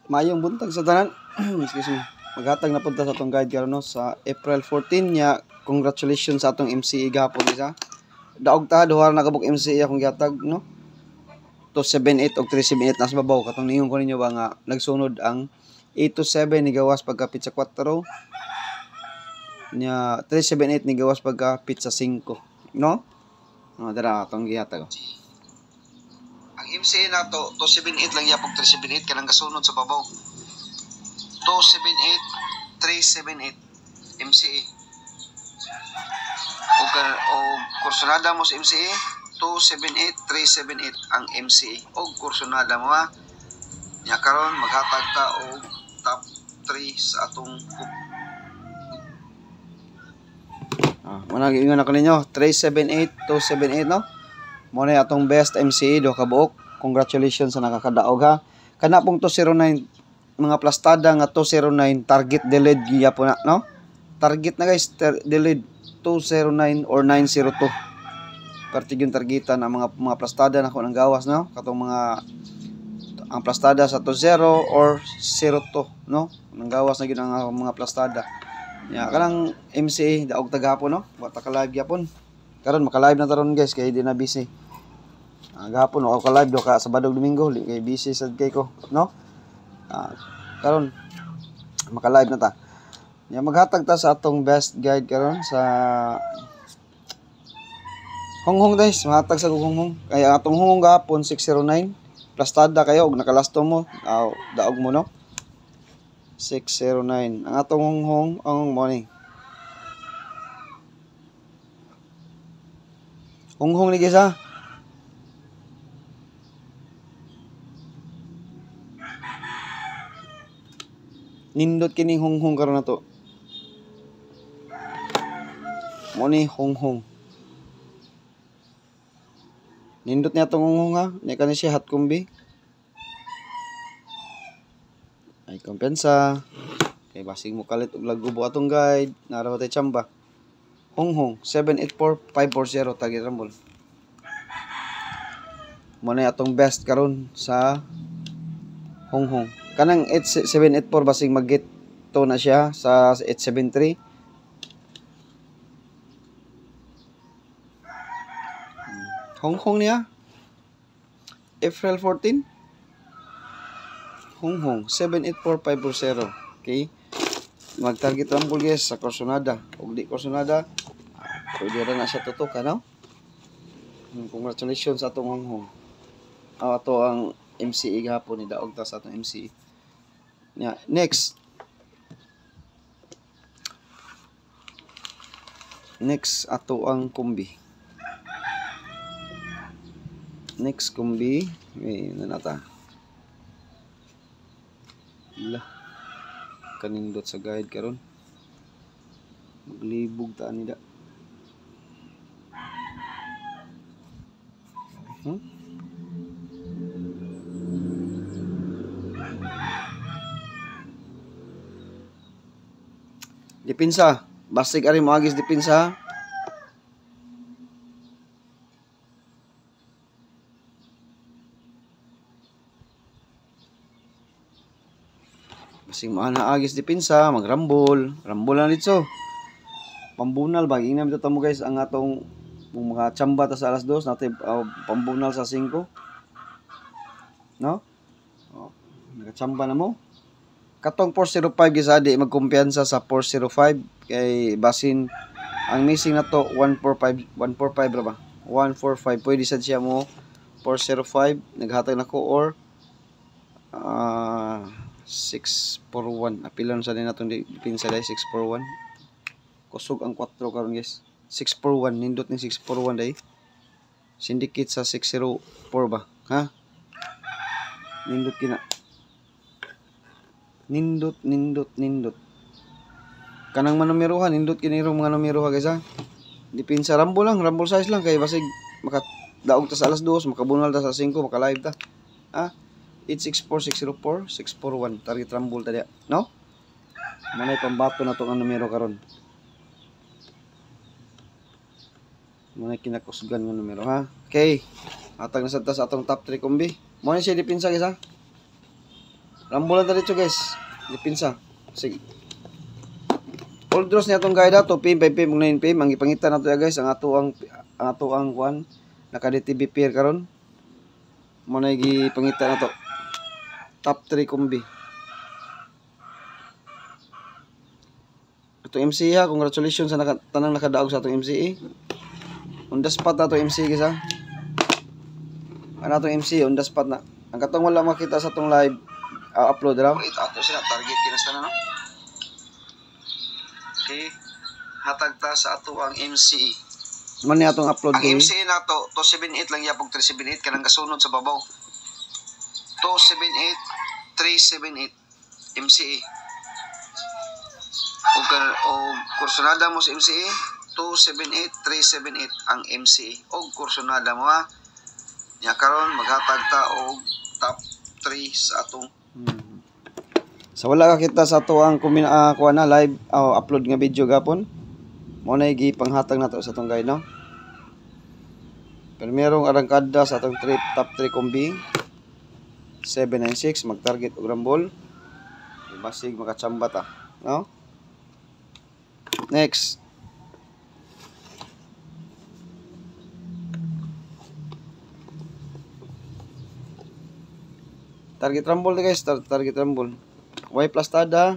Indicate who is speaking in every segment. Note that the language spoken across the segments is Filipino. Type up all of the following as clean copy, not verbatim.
Speaker 1: Mayong buntag sa tanan. Excuse me. Maghatag na punta sa atong guide karon no sa April 14 nya. Congratulations sa atong MCE gapon isa. Daog ta duha na kabuk MCE akong gihatag no. 278 og 378 nas babaw katong ningon ko ninyo ba nga nagsunod ang 827 ni gawas pagka pizza 4 nya 378 ni gawas pagka pizza 5 no. Dara atong gihatag. Ang MCA na to 278 lang yapog 378 kanang kasunod sa babaw. 278 378 MCA. O kursunada mo sa MCA 278 378 ang MCA o kursunada mo ha. Nya karon maghatag ta og top 3 sa atong muna giingon ako ninyo 378 278 no. Muna atong best MCA do kabuok. Congratulations sa nakakadaog ha. Kana pong 209 mga plastada nga 209 target delayed giya po na no. Target na guys, delayed 209 or 902. Perti yung targetan ang mga plastada na ko nang gawas no. Katong mga ang plastada sa 20 or 02 no. Nang gawas na gyud ang mga plastada. Ya kanang MCA daog tagahapon no. Wa ta ka live gyapon. Karon maka-live na taron guys kay di na busy. Gahapon ako ka-live do ka Sabado Domingo kay busy sad kay ko no. Karon maka-live na ta. Ya maghatag ta sa atong best guide karon sa Honghong guys, maghatag sa Honghong. Kay atong Honghong gahapon 609 plastada kayo og nakalasto mo daog mo no. 609 ang atong Honghong ang morning. Honghong ni guys ha. Nindot kining Honghong karon nato. Mo ni Honghong. Nindot niya itong Honghong ha. Niya ka ni siya hot kumbi. Ay kompensa. Kay basig mo kalit og lagubo atong guide. Naraw tay chamba. Honghong 784540 tagi rambol. Mo ni atong best karon sa Honghong. Kanang 8784 basig mag-get to na siya sa 873. Honghong niya. April 14. Honghong 784540. Okay. Mag-target rumble guys sa Corsonada. Ug di Corsonada, pwede ra na siya tutok ano? Congratulations sa atong Honghong. Ato ang MCE gahapon ni daog ta sa atong MCE. Yeah, next ato ang kumbi. Next kumbi, nanata. Kanindot sa guide karon. Maglibog ta nida. Dipinsa, basig ari mo agis dipinsa. Basig mo ana agis dipinsa, magrambol, rambol na dito. Pambunal ba ginam dito mo guys ang atong mga chamba ta sa alas 2 natin pambunal sa 5. No? Nagachamba na mo. Katong 405 gisadi magkumpiyansa sa 405 kay basin ang missing na to 145 ra ba 145 pwede sad siya mo 405 naghatag nako or 641 apilon sa din natong pinsa dai 641 kusog ang 4 karon guys 641 nindot ni 641 dai syndicate sa 604 ba ha nindot kina nindot kanang manumerohan nindot kinirong mga numero ha guys ha dipinsa rumble size lang kay basig makadaog ta sa alas 2 makabunal ta sa 5 maka-live ta ha 864604 641 target rumble ta dia no manay pambato na to ang numero karon manay kinakusgan nga numero ha okay atag na sa atong top 3 kombi mo ni siya dipinsa guys ha Rambulan ta dito guys. Dipinsa. Sige. All draws niya itong guide 2 PM, 5 PM, 9 PM. Ang ipangita na ito guys, ang ato ang kuan naka-DTB pair karon. Mo na gipangita na to. Top 3 kombi. Ito MCE ha, congratulations sa tanang nakadaog sa atong MCE. On the spot na to MCE guys ha. Ano itong MCE, on the spot na. Ang katong wala makita sa itong live upload raw. Ito ato sila target kinasta na no. Okay. Hatag ta sa ato ang MCE. Man ni atong upload
Speaker 2: ang MCE na to 278 lang yapog 378 kanang kasunod sa babaw. 278 378 MCE. Og kursunada mo sa MCE 278 378 ang MCE. Og kursunada mo ha. Nya karon maghatag ta og top 3 sa atong
Speaker 1: sa wala ka kita sa ato ang kuha na live upload nga video gapon. Mo na gipanghatag nato sa atong guide no. Primerong arangkada sa atong top 3 kombi 796 mag-target og rambol. Basig makachamba ta, no? Next. Target rambol guys, target rambol. Y plus tada.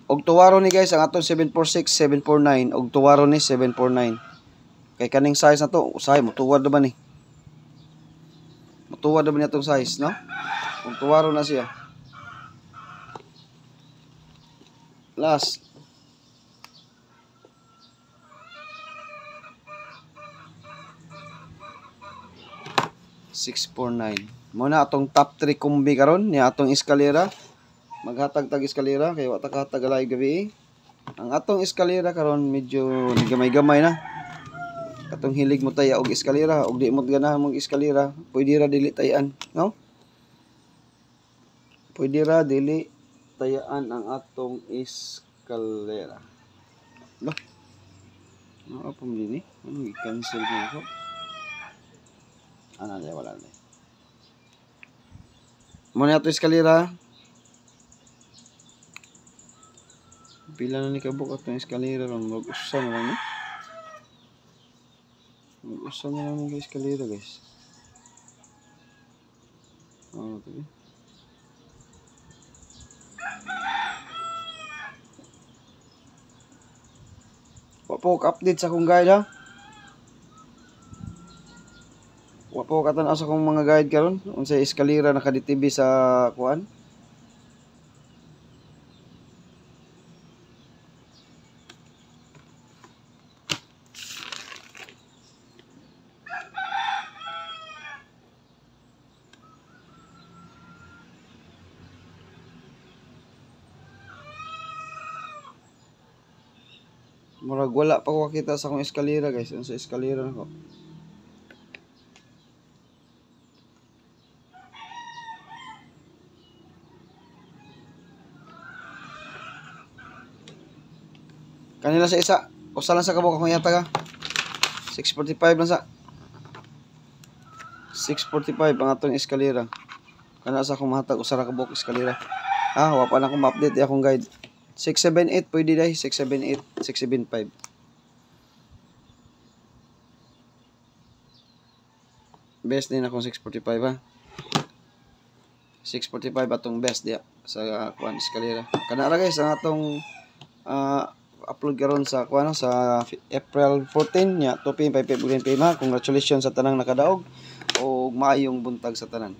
Speaker 1: Og tuwaro ni guys ang atong 746, 749 og tuwaro ni 749. Kay kaning size na to, usahay mo tuwad na ba ni? Mutuwad na ba niya itong size, no? Og tuwaro na siya. Last. $649. Muna atong top 3 kombi karon ni atong eskalera. Maghatag-tag eskalera kay wa ta kahatag alay gabi. Ang atong eskalera karon medyo gamay-gamay na. Katong hilig mo taya og eskalera og di mo ganahan mong eskalera, pwede ra dili tayan, no? Pwede ra dili tayaan ang atong eskalera. Lo. Ano pa mo din eh? Ano i-cancel mo ako? Ano na wala na. Muna ato eskalera. Pila na ni kabuk atong eskalera lang mag-usa na lang, no? Mag-usa na lang ng eskalera, guys. Ano ito? Wapo update sa akong guide ha. Wapo katanaw sa akong mga guide karon unsay eskalera naka-DTB sa kuan. Murag wala pa ko kita sa akong eskalera guys. Ano sa eskalera nako? Kanila sa isa. Usa lang sa kabuk akong yata ka. 645 lang sa. 645 ang atong eskalera. Kana sa akong mahatag usa ra kabuk eskalera. Wa pa na akong ma-update akong guide. 678 pwede dai 678 675. Best din akong 645 ha. 645 atong best dia sa kuan eskalera. Kana ra guys ang atong upload karon sa kuan sa April 14 nya 2 PM 5 PM. Congratulations sa tanang nakadaog o maayong buntag sa tanan.